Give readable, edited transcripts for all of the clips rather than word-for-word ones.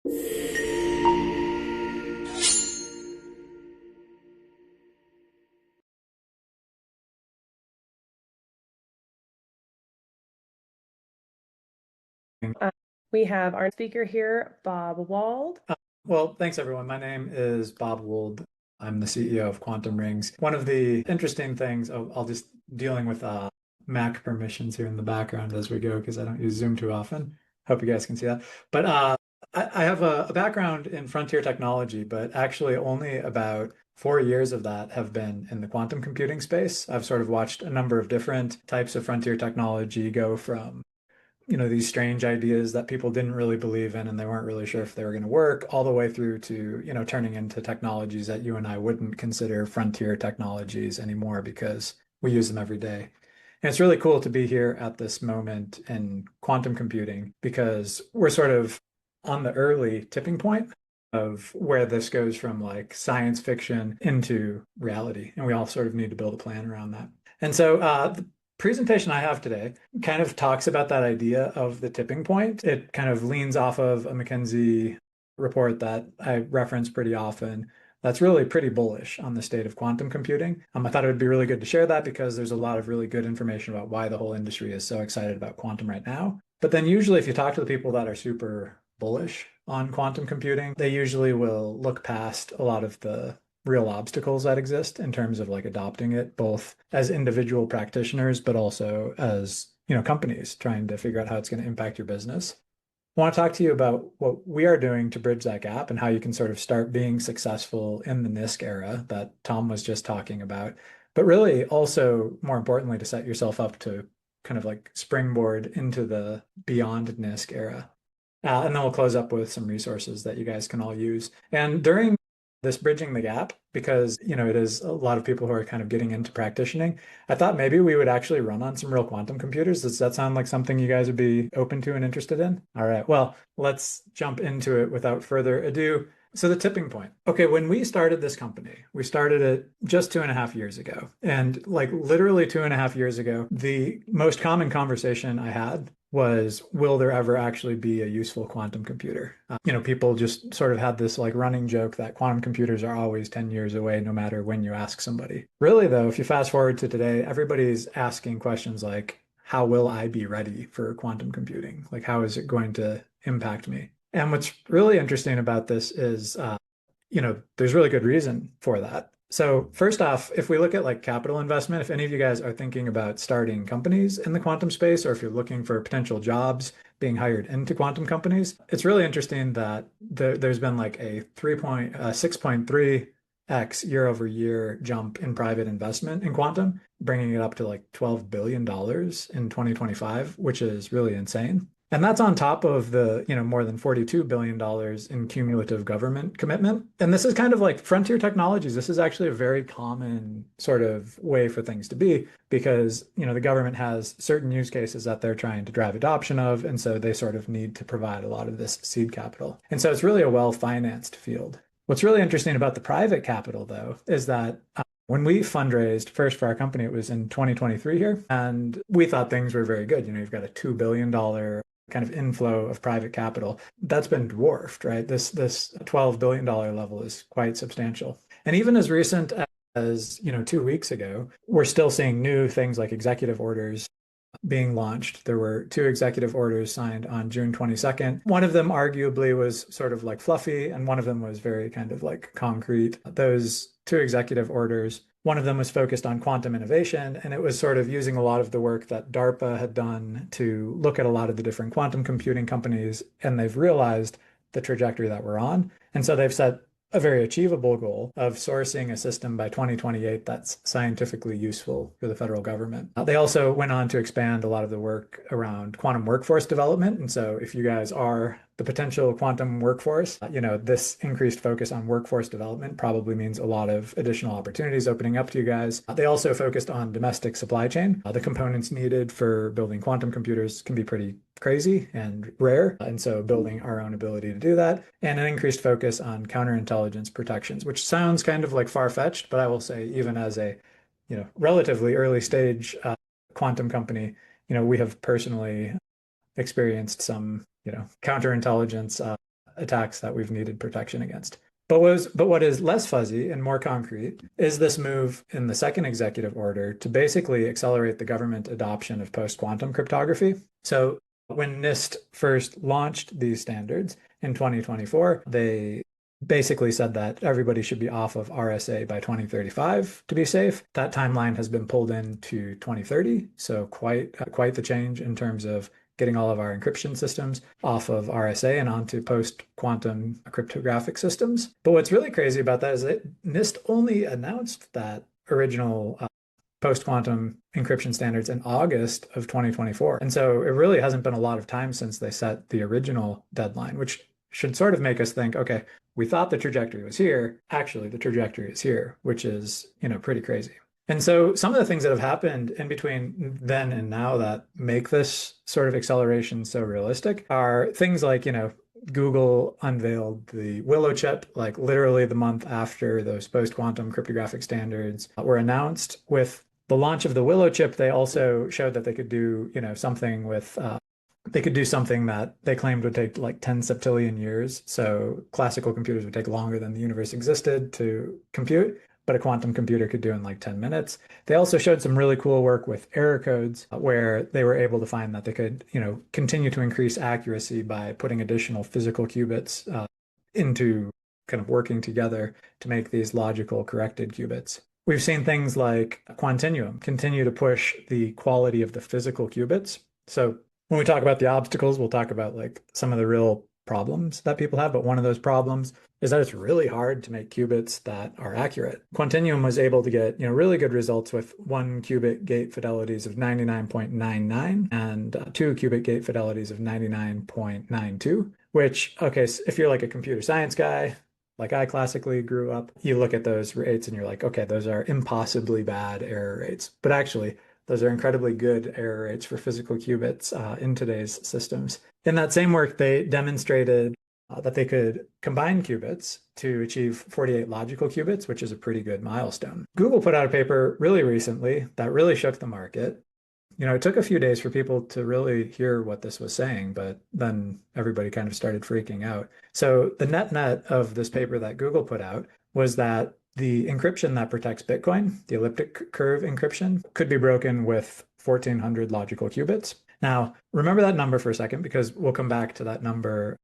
Uh, we have our speaker here, Bob Wold. Well, thanks everyone. My name is Bob Wold. I'm the CEO of Quantum Rings. One of the interesting things, I'll just dealing with Mac permissions here in the background as we go because I don't use Zoom too often. Hope you guys can see that. But I have a background in frontier technology, but actually only about 4 years of that have been in the quantum computing space. I've sort of watched a number of different types of frontier technology go from these strange ideas that people didn't really believe in and they weren't really sure if they were going to work, all the way through to, turning into technologies that you and I wouldn't consider frontier technologies anymore because we use them every day. And it's really cool to be here at this moment in quantum computing because we're sort of on the early tipping point of where this goes from like science fiction into reality. And we all sort of need to build a plan around that. And so the presentation I have today kind of talks about that idea of the tipping point. It kind of leans off of a McKinsey report that I reference pretty often. That's really pretty bullish on the state of quantum computing. I thought it would be really good to share that because there's a lot of really good information about why the whole industry is so excited about quantum right now. But then usually if you talk to the people that are super bullish on quantum computing, they usually will look past a lot of the real obstacles that exist in terms of like adopting it, both as individual practitioners, but also as, companies trying to figure out how it's going to impact your business. I want to talk to you about what we are doing to bridge that gap and how you can sort of start being successful in the NISQ era that Tom was just talking about, but really also more importantly, to set yourself up to kind of like springboard into the beyond NISQ era. And then we'll close up with some resources that you guys can all use. And during this bridging the gap, because it is a lot of people who are kind of getting into practicing, I thought maybe we would actually run on some real quantum computers. Does that sound like something you guys would be open to and interested in? All right, well, let's jump into it without further ado. So the tipping point. Okay, when we started this company, we started it just 2.5 years ago. And like literally 2.5 years ago, the most common conversation I had was, will there ever actually be a useful quantum computer? People just sort of had this like running joke that quantum computers are always 10 years away, no matter when you ask somebody. Really, though, if you fast forward to today, everybody's asking questions like, how will I be ready for quantum computing? Like, how is it going to impact me? And what's really interesting about this is, there's really good reason for that. So first off, if we look at like capital investment, if any of you guys are thinking about starting companies in the quantum space, or if you're looking for potential jobs being hired into quantum companies, it's really interesting that there's been like a 6.3x year over year jump in private investment in quantum, bringing it up to like $12 billion in 2025, which is really insane. And that's on top of the, more than $42 billion in cumulative government commitment. And this is kind of like frontier technologies. This is actually a very common sort of way for things to be because, the government has certain use cases that they're trying to drive adoption of. And so they sort of need to provide a lot of this seed capital. And so it's really a well-financed field. What's really interesting about the private capital, though, is that when we fundraised first for our company, it was in 2023 here, and we thought things were very good. You've got a $2 billion kind of inflow of private capital. That's been dwarfed, right? This $12 billion level is quite substantial. And even as recent as, 2 weeks ago, we're still seeing new things like executive orders being launched. There were two executive orders signed on June 22nd. One of them arguably was sort of like fluffy, and one of them was very kind of like concrete. Those two executive orders, one of them was focused on quantum innovation, and it was sort of using a lot of the work that DARPA had done to look at a lot of the different quantum computing companies, and they've realized the trajectory that we're on. And so they've set a very achievable goal of sourcing a system by 2028 that's scientifically useful for the federal government. They also went on to expand a lot of the work around quantum workforce development. And so if you guys are the potential quantum workforce, this increased focus on workforce development probably means a lot of additional opportunities opening up to you guys. They also focused on domestic supply chain. The components needed for building quantum computers can be pretty crazy and rare. And so building our own ability to do that, and an increased focus on counterintelligence protections, which sounds kind of like far-fetched, but I will say even as a, relatively early stage quantum company, we have personally experienced some, counterintelligence attacks that we've needed protection against. But what is less fuzzy and more concrete is this move in the second executive order to basically accelerate the government adoption of post-quantum cryptography. So when NIST first launched these standards in 2024, they basically said that everybody should be off of RSA by 2035 to be safe. That timeline has been pulled into 2030, so quite the change in terms of getting all of our encryption systems off of RSA and onto post-quantum cryptographic systems. But what's really crazy about that is that NIST only announced that original post-quantum encryption standards in August of 2024. And so it really hasn't been a lot of time since they set the original deadline, which should sort of make us think, okay, we thought the trajectory was here. Actually, the trajectory is here, which is, pretty crazy. And so some of the things that have happened in between then and now that make this sort of acceleration so realistic are things like, Google unveiled the Willow chip, like literally the month after those post-quantum cryptographic standards were announced. With the launch of the Willow chip, they also showed that they could do, something with they could do something that they claimed would take like 10 septillion years. So classical computers would take longer than the universe existed to compute, but a quantum computer could do in like 10 minutes. They also showed some really cool work with error codes where they were able to find that they could, continue to increase accuracy by putting additional physical qubits into kind of working together to make these logical corrected qubits. We've seen things like Quantinuum continue to push the quality of the physical qubits. So when we talk about the obstacles, we'll talk about like some of the real problems that people have. But one of those problems is that it's really hard to make qubits that are accurate. Quantinuum was able to get, really good results with 1 qubit gate fidelities of 99.99 and 2 qubit gate fidelities of 99.92, which, okay, so if you're like a computer science guy, like I classically grew up, you look at those rates and you're like, okay, those are impossibly bad error rates. But actually, those are incredibly good error rates for physical qubits in today's systems. In that same work, they demonstrated that they could combine qubits to achieve 48 logical qubits, which is a pretty good milestone. Google put out a paper really recently that really shook the market. It took a few days for people to really hear what this was saying, but then everybody kind of started freaking out. So the net of this paper that Google put out was that the encryption that protects Bitcoin, the elliptic curve encryption, could be broken with 1400 logical qubits. Now, remember that number for a second, because we'll come back to that number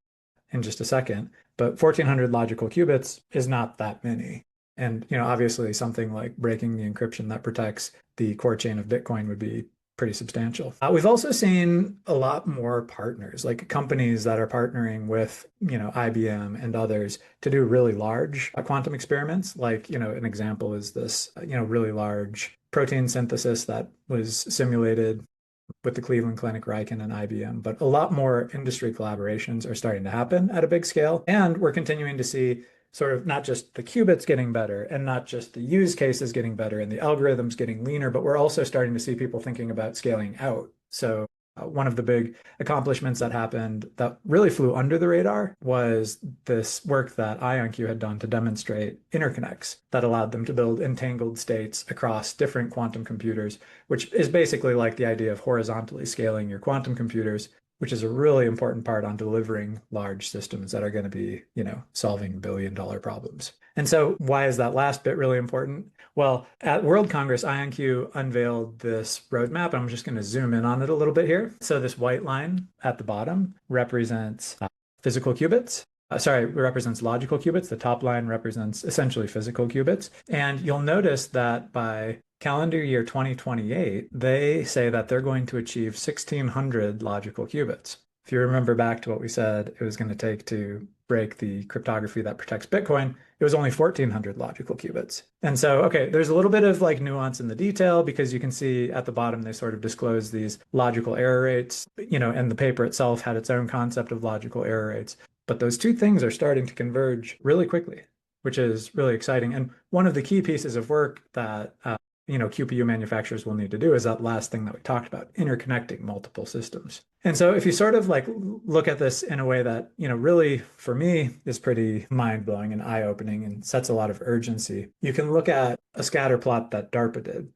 in just a second. But 1400 logical qubits is not that many. And, obviously something like breaking the encryption that protects the core chain of Bitcoin would be pretty substantial. We've also seen a lot more partners, like companies that are partnering with, IBM and others to do really large quantum experiments. Like, an example is this, really large protein synthesis that was simulated with the Cleveland Clinic, Riken, and IBM. But a lot more industry collaborations are starting to happen at a big scale. And we're continuing to see sort of not just the qubits getting better and not just the use cases getting better and the algorithms getting leaner, but we're also starting to see people thinking about scaling out. So one of the big accomplishments that happened that really flew under the radar was this work that IonQ had done to demonstrate interconnects that allowed them to build entangled states across different quantum computers, which is basically like the idea of horizontally scaling your quantum computers, which is a really important part on delivering large systems that are going to be, solving billion-dollar problems. And so why is that last bit really important? Well, at World Congress, IonQ unveiled this roadmap. I'm just going to zoom in on it a little bit here. So this white line at the bottom represents physical qubits. Represents logical qubits. The top line represents essentially physical qubits. And you'll notice that by calendar year 2028, they say that they're going to achieve 1,600 logical qubits. If you remember back to what we said it was going to take to break the cryptography that protects Bitcoin, it was only 1,400 logical qubits. And so, okay, there's a little bit of like nuance in the detail because you can see at the bottom they sort of disclose these logical error rates, and the paper itself had its own concept of logical error rates. But those two things are starting to converge really quickly, which is really exciting. And one of the key pieces of work that QPU manufacturers will need to do is that last thing that we talked about, interconnecting multiple systems. And so if you sort of like look at this in a way that, really for me is pretty mind-blowing and eye-opening and sets a lot of urgency, you can look at a scatter plot that DARPA did.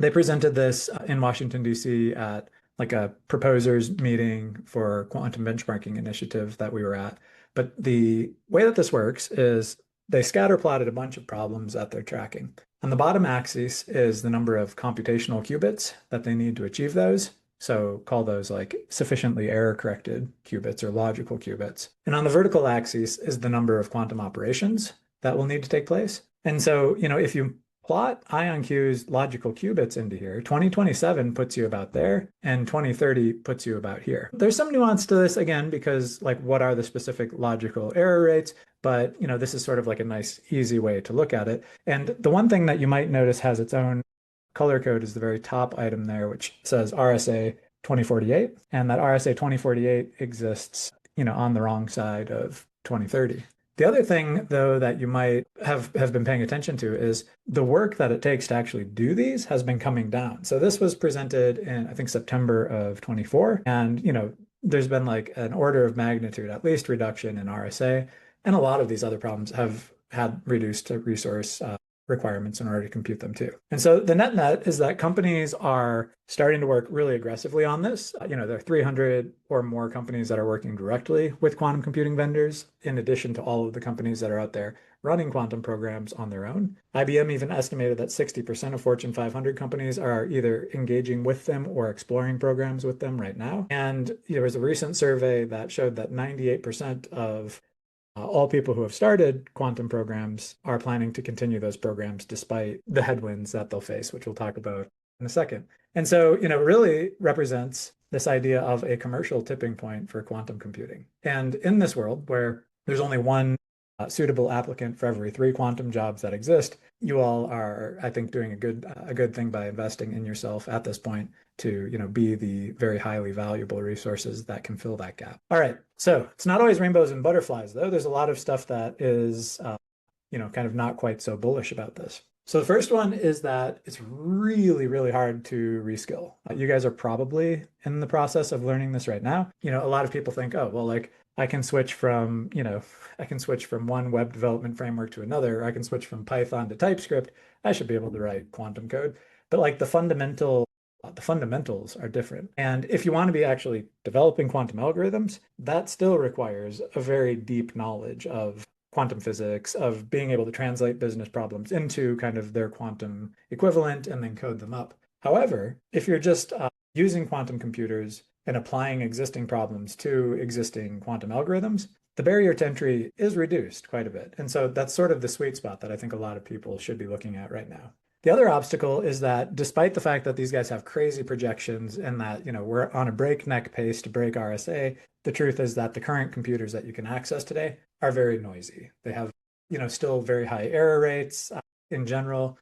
They presented this in Washington, D.C. at like a proposers meeting for quantum benchmarking initiative that we were at. But the way that this works is they scatter plotted a bunch of problems that they're tracking. On the bottom axis is the number of computational qubits that they need to achieve those. So call those like sufficiently error corrected qubits or logical qubits. And on the vertical axis is the number of quantum operations that will need to take place. And so, if you plot IonQ's logical qubits into here, 2027 puts you about there, and 2030 puts you about here. There's some nuance to this again, because like what are the specific logical error rates? But this is sort of like a nice, easy way to look at it. And the one thing that you might notice has its own color code is the very top item there, which says RSA 2048. And that RSA 2048 exists, on the wrong side of 2030. The other thing, though, that you might have been paying attention to is the work that it takes to actually do these has been coming down. So this was presented in, I think, September of 24. And, there's been like an order of magnitude, at least reduction in RSA. And a lot of these other problems have had reduced resource requirements in order to compute them too. And so the net is that companies are starting to work really aggressively on this. There are 300 or more companies that are working directly with quantum computing vendors, in addition to all of the companies that are out there running quantum programs on their own. IBM even estimated that 60% of Fortune 500 companies are either engaging with them or exploring programs with them right now. And there was a recent survey that showed that 98% of all people who have started quantum programs are planning to continue those programs despite the headwinds that they'll face, which we'll talk about in a second. And so, it really represents this idea of a commercial tipping point for quantum computing. And in this world where there's only one suitable applicant for every 3 quantum jobs that exist, you all are, I think, doing a good thing by investing in yourself at this point to be the very highly valuable resources that can fill that gap. All right, so it's not always rainbows and butterflies, though. There's a lot of stuff that is kind of not quite so bullish about this. So the first one is that it's really, really hard to reskill. You guys are probably in the process of learning this right now. A lot of people think, oh, well, like I can switch from one web development framework to another. I can switch from Python to TypeScript. I should be able to write quantum code. But like the fundamentals are different. And if you want to be actually developing quantum algorithms, that still requires a very deep knowledge of quantum physics, of being able to translate business problems into kind of their quantum equivalent and then code them up. However, if you're just using quantum computers and applying existing problems to existing quantum algorithms, the barrier to entry is reduced quite a bit. And so that's sort of the sweet spot that I think a lot of people should be looking at right now. The other obstacle is that despite the fact that these guys have crazy projections and that, we're on a breakneck pace to break RSA, the truth is that the current computers that you can access today are very noisy. They have, still very high error rates in general.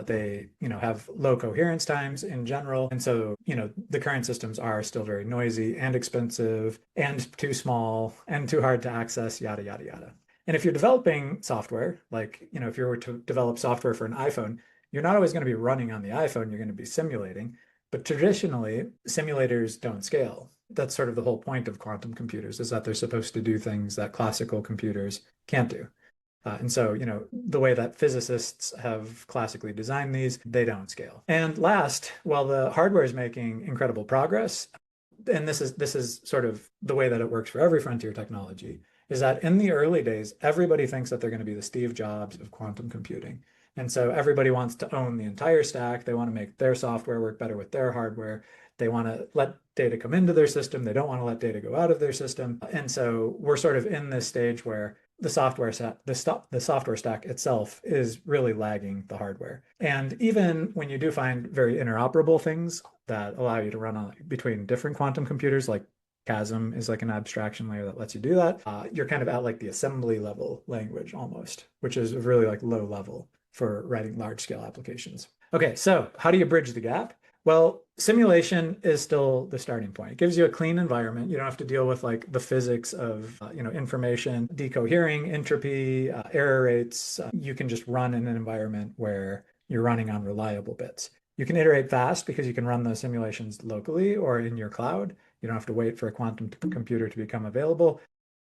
They, have low coherence times in general. And so, the current systems are still very noisy and expensive and too small and too hard to access, yada, yada, yada. And if you're developing software, like, if you were to develop software for an iPhone, you're not always going to be running on the iPhone, you're going to be simulating. But traditionally, simulators don't scale. That's sort of the whole point of quantum computers, is that they're supposed to do things that classical computers can't do. And so, the way that physicists have classically designed these, they don't scale. And last, while the hardware is making incredible progress, and this is sort of the way that it works for every frontier technology, is that in the early days, everybody thinks that they're going to be the Steve Jobs of quantum computing. And so everybody wants to own the entire stack. They want to make their software work better with their hardware. They want to let data come into their system. They don't want to let data go out of their system. And so we're sort of in this stage where the software stack itself is really lagging the hardware. And even when you do find very interoperable things that allow you to run on between different quantum computers, like Chasm is like an abstraction layer that lets you do that, you're kind of at like the assembly level language almost, which is really like low level for writing large scale applications. Okay, so how do you bridge the gap? Well, simulation is still the starting point. It gives you a clean environment. You don't have to deal with like the physics of information decohering, entropy, error rates. You can just run in an environment where you're running on reliable bits. You can iterate fast because you can run those simulations locally or in your cloud. You don't have to wait for a quantum computer to become available.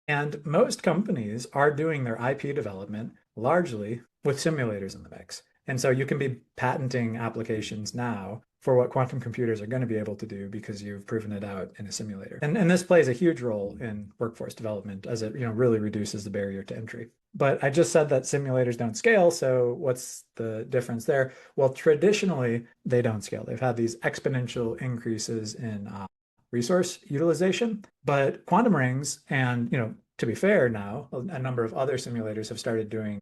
And most companies are doing their IP development largely with simulators in the mix. And so you can be patenting applications now for what quantum computers are going to be able to do because you've proven it out in a simulator. And this plays a huge role in workforce development as it, really reduces the barrier to entry. But I just said that simulators don't scale, so what's the difference there? Well, traditionally, they don't scale. They've had these exponential increases in resource utilization, but quantum rings and, to be fair now, a number of other simulators have started doing,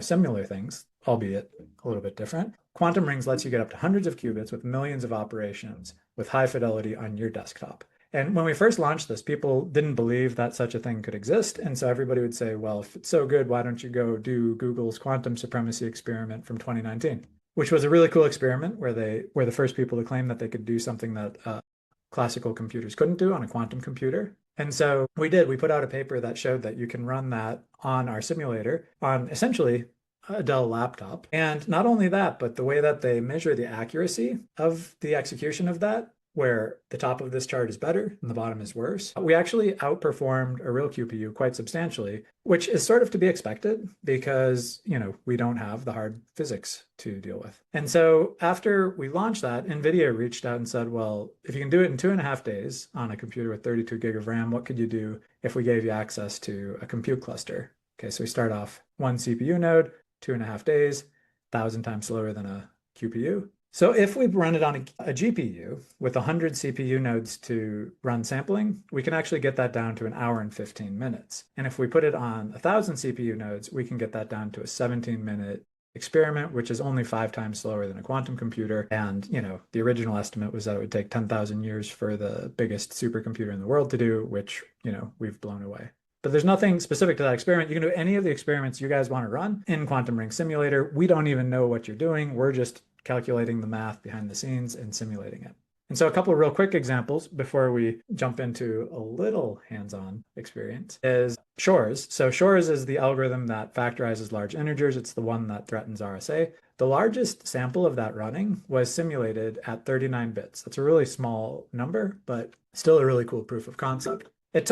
similar things, albeit a little bit different. Quantum rings lets you get up to hundreds of qubits with millions of operations with high fidelity on your desktop. And when we first launched this, people didn't believe that such a thing could exist. And so everybody would say, well, if it's so good, why don't you go do Google's quantum supremacy experiment from 2019, which was a really cool experiment where they were the first people to claim that they could do something that classical computers couldn't do on a quantum computer. And so we put out a paper that showed that you can run that on our simulator on essentially a Dell laptop. And not only that, but the way that they measure the accuracy of the execution of that, where the top of this chart is better and the bottom is worse, we actually outperformed a real QPU quite substantially, which is sort of to be expected because, we don't have the hard physics to deal with. And so after we launched that, NVIDIA reached out and said, well, if you can do it in 2.5 days on a computer with 32 gig of RAM, what could you do if we gave you access to a compute cluster? Okay, so we start off one CPU node, 2.5 days, 1,000 times slower than a QPU. So if we run it on a GPU with 100 CPU nodes to run sampling, we can actually get that down to an hour and 15 minutes. And if we put it on 1,000 CPU nodes, we can get that down to a 17-minute experiment, which is only 5 times slower than a quantum computer. And, the original estimate was that it would take 10,000 years for the biggest supercomputer in the world to do, which, we've blown away. But there's nothing specific to that experiment. You can do any of the experiments you guys want to run in Quantum Ring Simulator. We don't even know what you're doing. We're just calculating the math behind the scenes and simulating it. And so a couple of real quick examples before we jump into a little hands-on experience is Shores. So Shores is the algorithm that factorizes large integers. It's the one that threatens RSA. The largest sample of that running was simulated at 39 bits. That's a really small number, but still a really cool proof of concept. It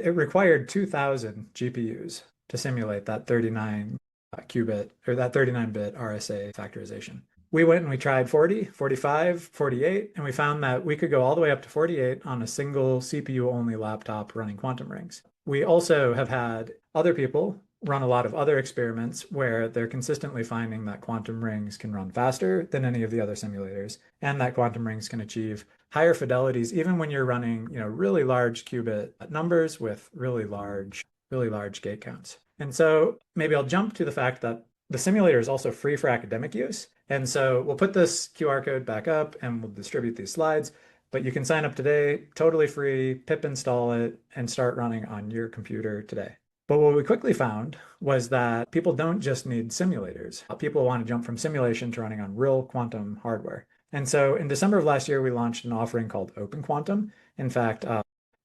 required 2,000 GPUs to simulate that 39 qubit or that 39-bit RSA factorization. We went and we tried 40, 45, 48, and we found that we could go all the way up to 48 on a single CPU-only laptop running quantum rings. We also have had other people run a lot of other experiments where they're consistently finding that quantum rings can run faster than any of the other simulators, and that quantum rings can achieve higher fidelities even when you're running, really large qubit numbers with really large gate counts. And so maybe I'll jump to the fact that the simulator is also free for academic use. And so we'll put this QR code back up and we'll distribute these slides, but you can sign up today, totally free, pip install it, and start running on your computer today. But what we quickly found was that people don't just need simulators. People want to jump from simulation to running on real quantum hardware. And so in December of last year, we launched an offering called Open Quantum. In fact,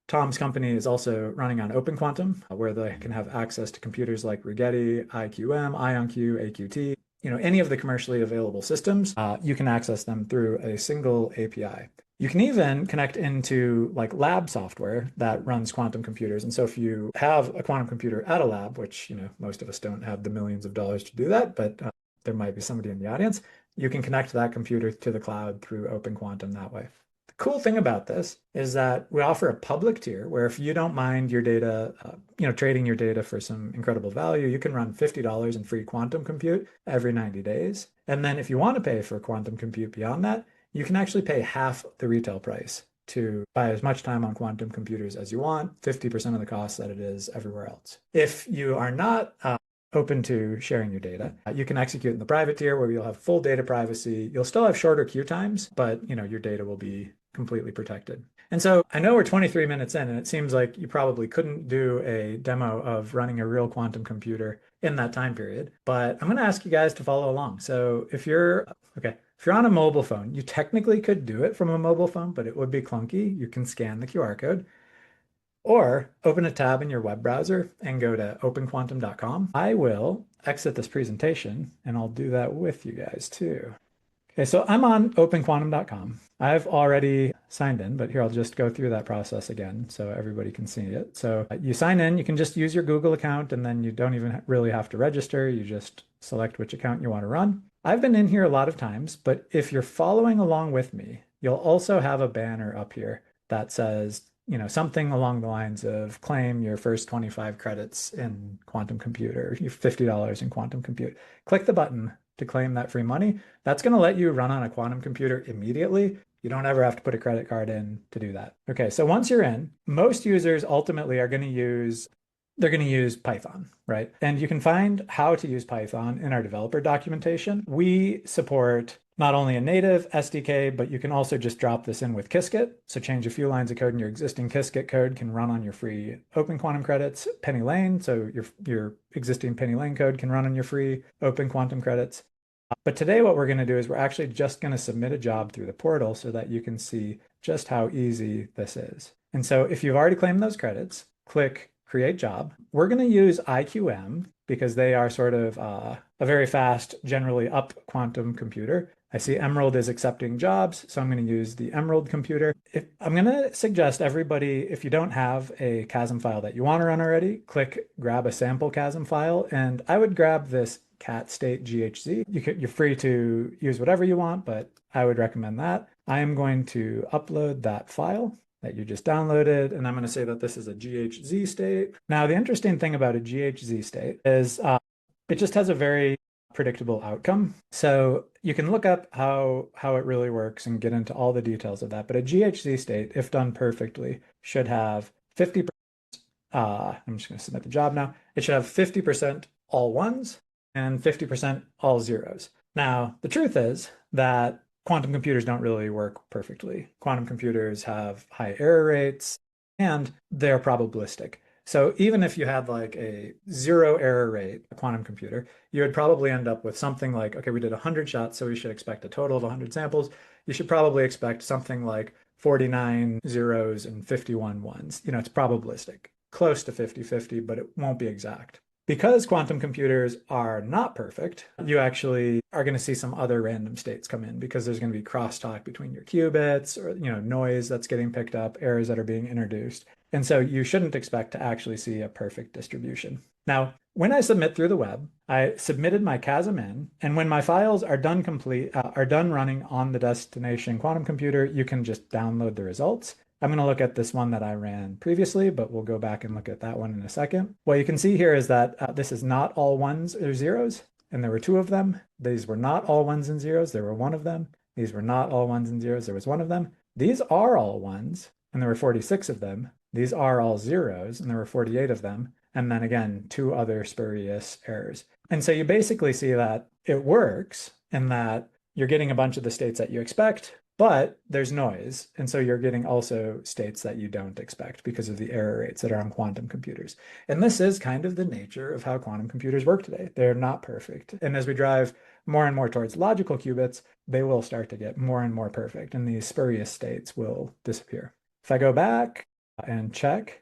Tom's company is also running on Open Quantum, where they can have access to computers like Rigetti, IQM, IonQ, AQT, any of the commercially available systems. You can access them through a single API. You can even connect into like lab software that runs quantum computers. And so if you have a quantum computer at a lab, which, most of us don't have the millions of dollars to do that, but there might be somebody in the audience, you can connect that computer to the cloud through Open Quantum that way. The cool thing about this is that we offer a public tier where if you don't mind your data, trading your data for some incredible value, you can run $50 in free quantum compute every 90 days. And then if you want to pay for quantum compute beyond that, you can actually pay half the retail price to buy as much time on quantum computers as you want, 50% of the cost that it is everywhere else. If you are not open to sharing your data, you can execute in the private tier where you'll have full data privacy. You'll still have shorter queue times, but your data will be completely protected. And so I know we're 23 minutes in, and it seems like you probably couldn't do a demo of running a real quantum computer in that time period, but I'm going to ask you guys to follow along. So if you're on a mobile phone, you technically could do it from a mobile phone, but it would be clunky. You can scan the QR code. Or open a tab in your web browser and go to openquantum.com. I will exit this presentation and I'll do that with you guys too. Okay, so I'm on openquantum.com. I've already signed in, but here I'll just go through that process again so everybody can see it. So you sign in, you can just use your Google account and then you don't even really have to register. You just select which account you want to run. I've been in here a lot of times, but if you're following along with me, you'll also have a banner up here that says, something along the lines of claim your first 25 credits in quantum computer, your $50 in quantum compute. Click the button to claim that free money. That's going to let you run on a quantum computer immediately. You don't ever have to put a credit card in to do that. Okay, so once you're in, most users ultimately are going to use they're going to use Python, right? And you can find how to use Python in our developer documentation. We support not only a native SDK, but you can also just drop this in with Qiskit. So change a few lines of code, and your existing Qiskit code can run on your free Open Quantum credits. Penny Lane, so your existing Penny Lane code can run on your free Open Quantum credits. But today, what we're going to do is we're actually just going to submit a job through the portal so that you can see just how easy this is. And so if you've already claimed those credits, click Create Job. We're going to use IQM because they are sort of a very fast, generally up quantum computer. I see Emerald is accepting jobs, so I'm going to use the Emerald computer. I'm going to suggest everybody, if you don't have a CASM file that you want to run already, click grab a sample CASM file, and I would grab this cat state GHZ. You're free to use whatever you want, but I would recommend that. I am going to upload that file that you just downloaded, and I'm going to say that this is a GHZ state. Now, the interesting thing about a GHZ state is it just has a very predictable outcome. So you can look up how it really works and get into all the details of that. But a GHZ state, if done perfectly, should have 50%. I'm just going to submit the job now. It should have 50% all ones and 50% all zeros. Now, the truth is that quantum computers don't really work perfectly. Quantum computers have high error rates and they're probabilistic. So even if you had like a zero error rate, a quantum computer, you would probably end up with something like, okay, we did 100 shots, so we should expect a total of 100 samples. You should probably expect something like 49 zeros and 51 ones. It's probabilistic, close to 50-50, but it won't be exact. Because quantum computers are not perfect, you actually are going to see some other random states come in because there's going to be crosstalk between your qubits or noise that's getting picked up, errors that are being introduced. And so you shouldn't expect to actually see a perfect distribution. Now, when I submit through the web, I submitted my CASM in, and when my files are done running on the destination quantum computer, you can just download the results. I'm going to look at this one that I ran previously, but we'll go back and look at that one in a second. What you can see here is that this is not all ones or zeros, and there were two of them. These were not all ones and zeros. There were one of them. These were not all ones and zeros. There was one of them. These are all ones, and there were 46 of them. These are all zeros, and there were 48 of them. And then again, two other spurious errors. And so you basically see that it works in that you're getting a bunch of the states that you expect, but there's noise. And so you're getting also states that you don't expect because of the error rates that are on quantum computers. And this is kind of the nature of how quantum computers work today. They're not perfect. And as we drive more and more towards logical qubits, they will start to get more and more perfect, and these spurious states will disappear. If I go back and check,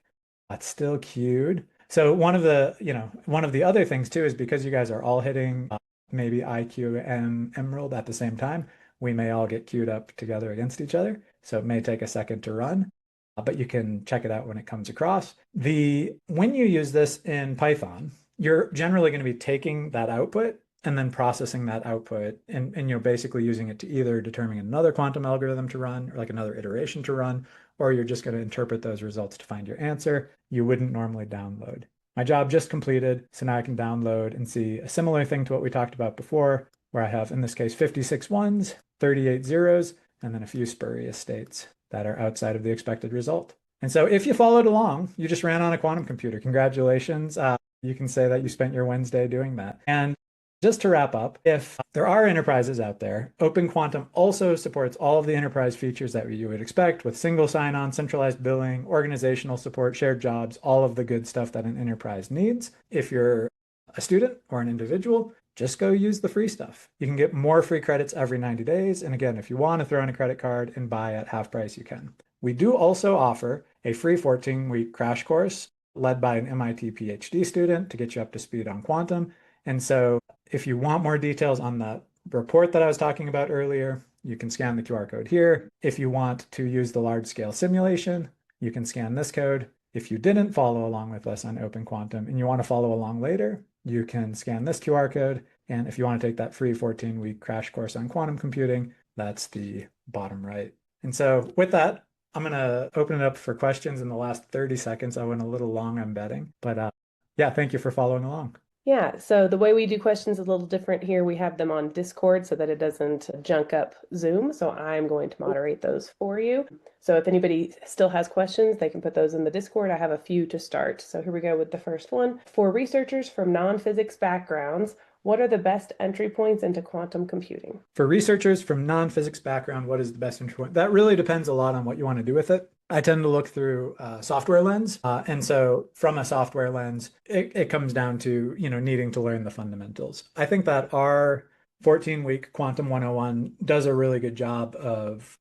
that's still queued. So one of the other things too is because you guys are all hitting maybe IQM Emerald at the same time, we may all get queued up together against each other. So it may take a second to run, but you can check it out when it comes across. When you use this in Python, you're generally going to be taking that output and then processing that output and you're basically using it to either determine another quantum algorithm to run or like another iteration to run, or you're just going to interpret those results to find your answer. You wouldn't normally download. My job just completed, so now I can download and see a similar thing to what we talked about before, where I have, in this case, 56 ones, 38 zeros, and then a few spurious states that are outside of the expected result. And so if you followed along, you just ran on a quantum computer. Congratulations. You can say that you spent your Wednesday doing that. And just to wrap up, if there are enterprises out there, Open Quantum also supports all of the enterprise features that you would expect with single sign-on, centralized billing, organizational support, shared jobs, all of the good stuff that an enterprise needs. If you're a student or an individual, just go use the free stuff. You can get more free credits every 90 days. And again, if you want to throw in a credit card and buy at half price, you can. We do also offer a free 14-week crash course led by an MIT PhD student to get you up to speed on quantum. And so if you want more details on that report that I was talking about earlier, you can scan the QR code here. If you want to use the large scale simulation, you can scan this code. If you didn't follow along with us on Open Quantum and you want to follow along later, you can scan this QR code And if you want to take that free 14-week crash course on quantum computing, that's the bottom right. And so with that, I'm going to open it up for questions in the last 30 seconds. I went a little long, I'm betting. But yeah, thank you for following along. Yeah, so the way we do questions is a little different here. We have them on Discord so that it doesn't junk up Zoom. So I'm going to moderate those for you. So if anybody still has questions, they can put those in the Discord. I have a few to start. So here we go with the first one. For researchers from non-physics backgrounds, what are the best entry points into quantum computing? For researchers from non-physics background, what is the best entry point? That really depends a lot on what you want to do with it. I tend to look through a software lens. And so from a software lens, it comes down to, needing to learn the fundamentals. I think that our 14-week Quantum 101 does a really good job of,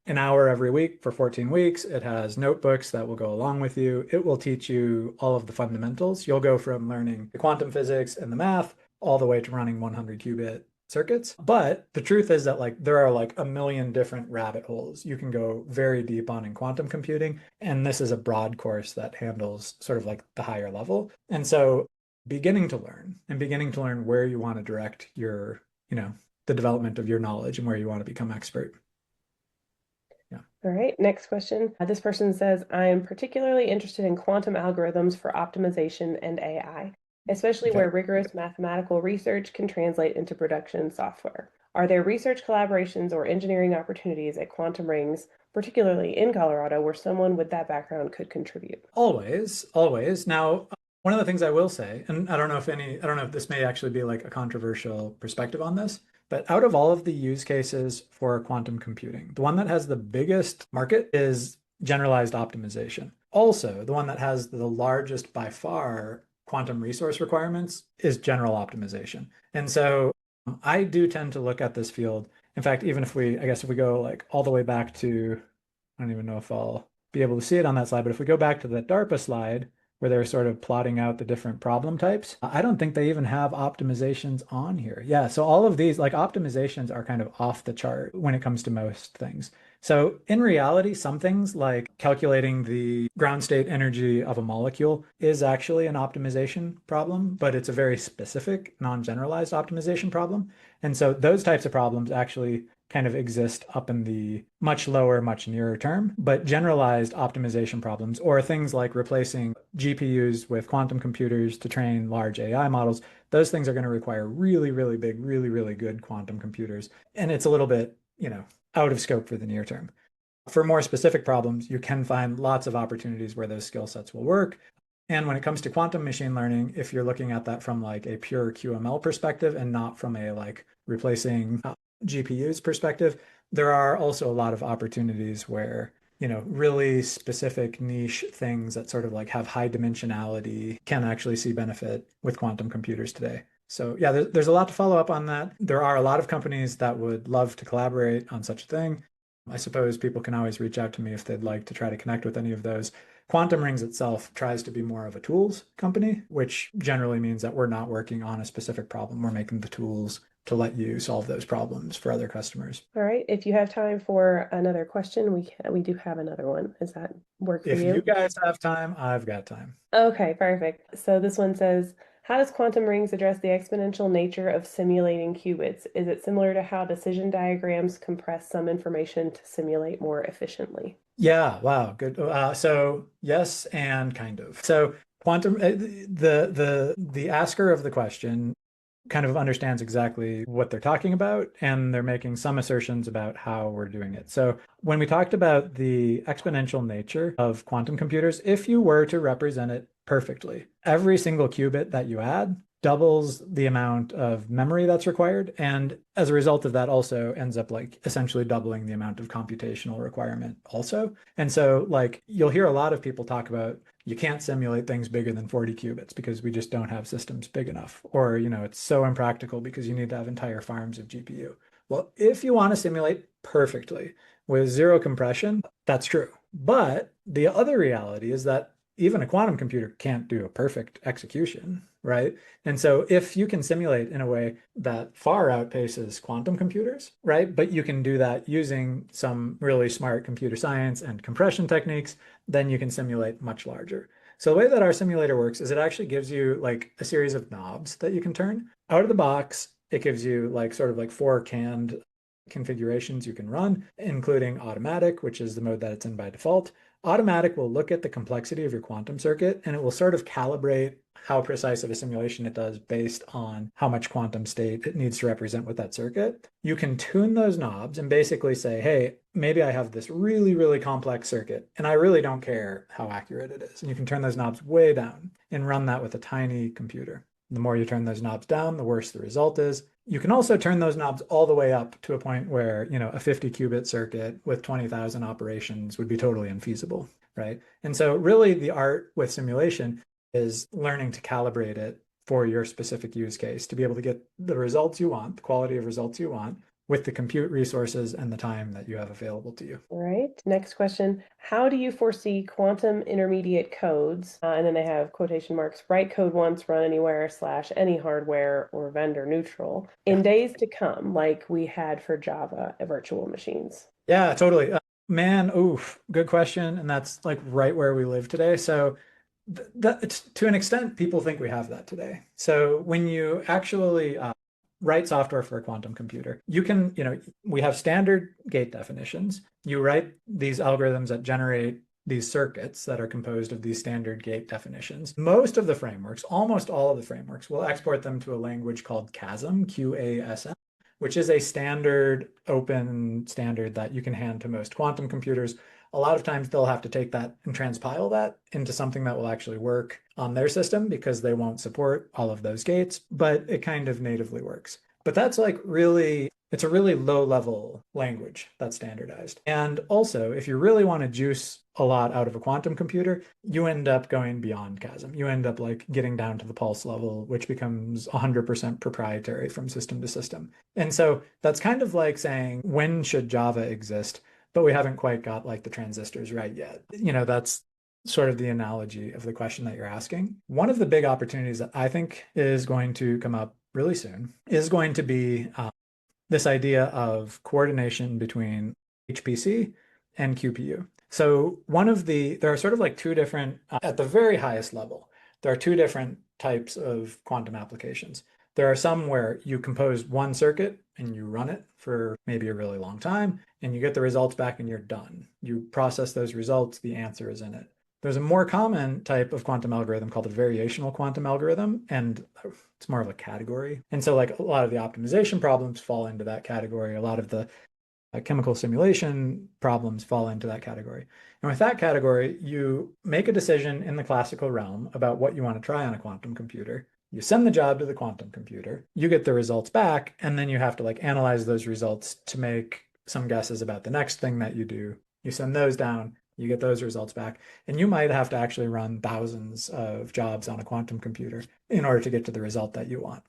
an hour every week for 14 weeks. It has notebooks that will go along with you. It will teach you all of the fundamentals. You'll go from learning the quantum physics and the math all the way to running 100 qubit circuits. But the truth is that there are a million different rabbit holes you can go very deep on in quantum computing. And this is a broad course that handles sort of the higher level. And so beginning to learn where you want to direct your, the development of your knowledge and where you want to become expert. Yeah. All right, next question. This person says, I am particularly interested in quantum algorithms for optimization and AI, especially Okay. where rigorous mathematical research can translate into production software. Are there research collaborations or engineering opportunities at Quantum Rings, particularly in Colorado, where someone with that background could contribute? Always, always. Now, one of the things I will say, and I don't know if this may actually be a controversial perspective on this, but out of all of the use cases for quantum computing, the one that has the biggest market is generalized optimization. Also, the one that has the largest by far quantum resource requirements is general optimization. And so I do tend to look at this field. In fact, even if we go all the way back to, I don't even know if I'll be able to see it on that slide, but if we go back to the DARPA slide where they're sort of plotting out the different problem types, I don't think they even have optimizations on here. Yeah, so all of these optimizations are kind of off the chart when it comes to most things. So in reality, some things like calculating the ground state energy of a molecule is actually an optimization problem, but it's a very specific, non-generalized optimization problem. And so those types of problems actually kind of exist up in the much lower, much nearer term, but generalized optimization problems or things like replacing GPUs with quantum computers to train large AI models, those things are going to require really, really big, really, really good quantum computers. And it's a little bit, out of scope for the near term. For more specific problems, you can find lots of opportunities where those skill sets will work. And when it comes to quantum machine learning, if you're looking at that from a pure QML perspective and not from a replacing GPUs perspective, there are also a lot of opportunities where, really specific niche things that sort of have high dimensionality can actually see benefit with quantum computers today. So yeah, there's a lot to follow up on that. There are a lot of companies that would love to collaborate on such a thing. I suppose people can always reach out to me if they'd like to try to connect with any of those. Quantum Rings itself tries to be more of a tools company, which generally means that we're not working on a specific problem. We're making the tools to let you solve those problems for other customers. All right, if you have time for another question, we do have another one. Does that work for If you? you guys have time, I've got time. Okay, perfect. So this one says, how does quantum rings address the exponential nature of simulating qubits? Is it similar to how decision diagrams compress some information to simulate more efficiently? Yeah, wow, good. So yes, and kind of. So quantum, the asker of the question kind of understands exactly what they're talking about, and they're making some assertions about how we're doing it. So when we talked about the exponential nature of quantum computers, if you were to represent it perfectly, every single qubit that you add doubles the amount of memory that's required. And as a result of that, also ends up essentially doubling the amount of computational requirement also. And so you'll hear a lot of people talk about you can't simulate things bigger than 40 qubits because we just don't have systems big enough. Or, it's so impractical because you need to have entire farms of GPU. Well, if you want to simulate perfectly with zero compression, that's true. But the other reality is that even a quantum computer can't do a perfect execution, right? And so if you can simulate in a way that far outpaces quantum computers, right? But you can do that using some really smart computer science and compression techniques, then you can simulate much larger. So the way that our simulator works is it actually gives you like a series of knobs that you can turn. Out of the box, it gives you like sort of like four canned configurations you can run, including automatic, which is the mode that it's in by default. Automatic will look at the complexity of your quantum circuit and it will sort of calibrate how precise of a simulation it does based on how much quantum state it needs to represent with that circuit. You can tune those knobs and basically say, hey, maybe I have this really, really complex circuit and I really don't care how accurate it is. And you can turn those knobs way down and run that with a tiny computer. The more you turn those knobs down, the worse the result is. You can also turn those knobs all the way up to a point where, a 50 qubit circuit with 20,000 operations would be totally infeasible, right? And so really the art with simulation is learning to calibrate it for your specific use case to be able to get the results you want, the quality of results you want, with the compute resources and the time that you have available to you. All right. Next question. How do you foresee quantum intermediate codes? And then they have quotation marks, write code once, run anywhere / any hardware or vendor neutral in days to come, like we had for Java virtual machines? Yeah, totally. Man, oof, good question. And that's like right where we live today. So that to an extent, people think we have that today. So when you actually write software for a quantum computer, you can, we have standard gate definitions. You write these algorithms that generate these circuits that are composed of these standard gate definitions. Most of the frameworks, almost all of the frameworks, will export them to a language called QASM, QASM, which is a standard open standard that you can hand to most quantum computers. A lot of times they'll have to take that and transpile that into something that will actually work on their system because they won't support all of those gates, but it kind of natively works. But that's like really, it's a really low level language that's standardized. And also, if you really want to juice a lot out of a quantum computer, you end up going beyond QASM. You end up like getting down to the pulse level, which becomes 100% proprietary from system to system. And so that's kind of like saying, when should Java exist? But we haven't quite got like the transistors right yet. That's sort of the analogy of the question that you're asking. One of the big opportunities that I think is going to come up really soon is going to be this idea of coordination between HPC and QPU. So there are sort of like two different, at the very highest level, there are two different types of quantum applications. There are some where you compose one circuit and you run it for maybe a really long time and you get the results back and you're done. You process those results, the answer is in it. There's a more common type of quantum algorithm called a variational quantum algorithm, and it's more of a category. And so like a lot of the optimization problems fall into that category. A lot of the chemical simulation problems fall into that category. And with that category, you make a decision in the classical realm about what you want to try on a quantum computer. You send the job to the quantum computer, you get the results back, and then you have to like analyze those results to make some guesses about the next thing that you do. You send those down, you get those results back, and you might have to actually run thousands of jobs on a quantum computer in order to get to the result that you want.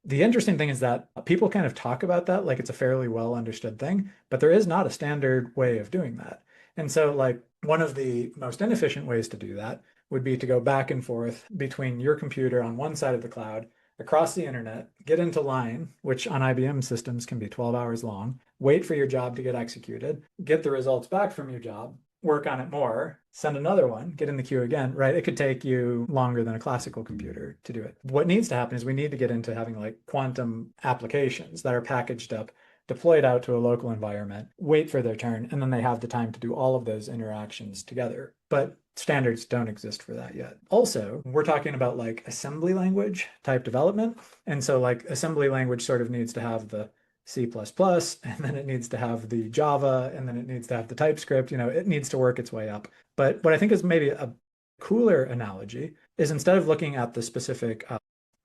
The interesting thing is that people kind of talk about that like it's a fairly well understood thing, but there is not a standard way of doing that. And so like one of the most inefficient ways to do that would be to go back and forth between your computer on one side of the cloud, across the internet, get into line, which on IBM systems can be 12 hours long, wait for your job to get executed, get the results back from your job, work on it more, send another one, get in the queue again, right? It could take you longer than a classical computer to do it. What needs to happen is we need to get into having like quantum applications that are packaged up, deployed out to a local environment, wait for their turn, and then they have the time to do all of those interactions together. But standards don't exist for that yet. Also, we're talking about like assembly language type development. And so like assembly language sort of needs to have the C++, and then it needs to have the Java, and then it needs to have the TypeScript. It needs to work its way up. But what I think is maybe a cooler analogy is instead of looking at the specific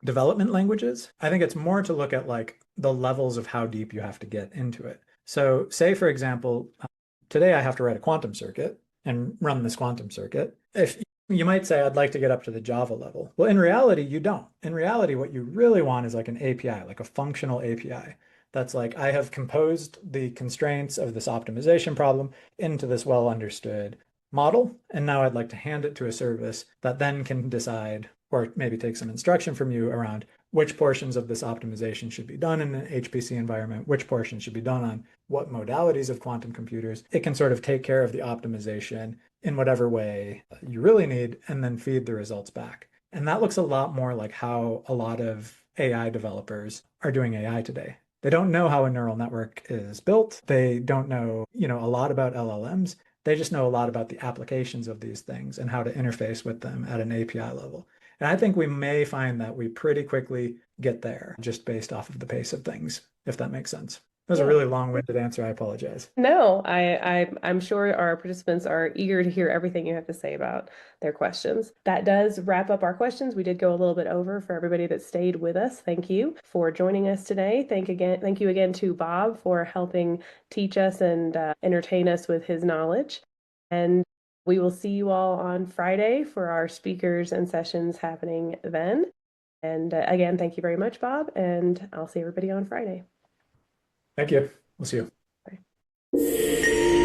development languages, I think it's more to look at like the levels of how deep you have to get into it. So say, for example, today I have to write a quantum circuit and run this quantum circuit. If you might say, I'd like to get up to the Java level. Well, in reality, you don't. In reality, what you really want is like an API, like a functional API. That's like, I have composed the constraints of this optimization problem into this well understood model. And now I'd like to hand it to a service that then can decide, or maybe take some instruction from you around which portions of this optimization should be done in an HPC environment, which portions should be done on what modalities of quantum computers. It can sort of take care of the optimization in whatever way you really need, and then feed the results back. And that looks a lot more like how a lot of AI developers are doing AI today. They don't know how a neural network is built. They don't know, a lot about LLMs. They just know a lot about the applications of these things and how to interface with them at an API level. And I think we may find that we pretty quickly get there just based off of the pace of things, if that makes sense. That was a Yeah. really long-winded answer. I apologize. No, I'm sure our participants are eager to hear everything you have to say about their questions. That does wrap up our questions. We did go a little bit over for everybody that stayed with us. Thank you for joining us today. Thank you again to Bob for helping teach us and entertain us with his knowledge. And we will see you all on Friday for our speakers and sessions happening then. And again, thank you very much, Bob, and I'll see everybody on Friday. Thank you. We'll see you. Bye.